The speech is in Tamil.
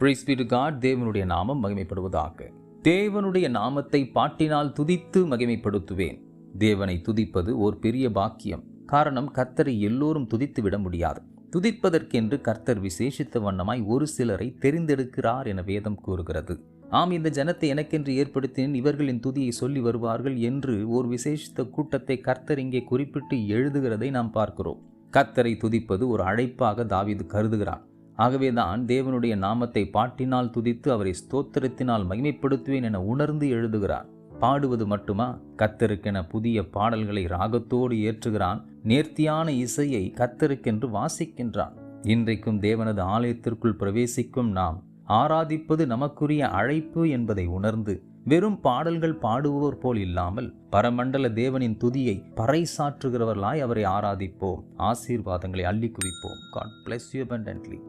Price B to God. தேவனுடைய நாமம் மகிமைப்படுவதாக. தேவனுடைய நாமத்தை பாட்டினால் துதித்து மகிமைப்படுத்துவேன். தேவனை துதிப்பது ஒரு பெரிய பாக்கியம். காரணம், கர்த்தரை எல்லோரும் துதித்து விட முடியாது. துதிப்பதற்கென்று கர்த்தர் விசேஷித்த வண்ணமாய் ஒரு சிலரை தெரிந்தெடுக்கிறார் என வேதம் கூறுகிறது. ஆம், இந்த ஜனத்தை எனக்கென்று ஏற்படுத்தினேன், இவர்களின் துதியை சொல்லி வருவார்கள் என்று ஒரு விசேஷித்த கூட்டத்தை கர்த்தர் இங்கே குறிப்பிட்டு எழுதுகிறதை நாம் பார்க்கிறோம். கர்த்தரை துதிப்பது ஒரு அழைப்பாக தாவீது கருதுகிறான். ஆகவேதான் தேவனுடைய நாமத்தை பாட்டினால் துதித்து அவரை ஸ்தோத்திரத்தினால் மகிமைப்படுத்துவேன் என உணர்ந்து எழுதுகிறான். பாடுவது மட்டுமா, கர்த்தருக்கென புதிய பாடல்களை ராகத்தோடு ஏற்றுகிறான். நேர்த்தியான இசையை கர்த்தருக்கென்று வாசிக்கின்றான். இன்றைக்கும் தேவனது ஆலயத்திற்குள் பிரவேசிக்கும் நாம் ஆராதிப்பது நமக்குரிய அழைப்பு என்பதை உணர்ந்து வெறும் பாடல்கள் பாடுவோர் போல் இல்லாமல் பரமண்டல தேவனின் துதியை பறைசாற்றுகிறவர்களாய் அவரை ஆராதிப்போம். ஆசீர்வாதங்களை அள்ளி குவிப்போம். God bless you abundantly.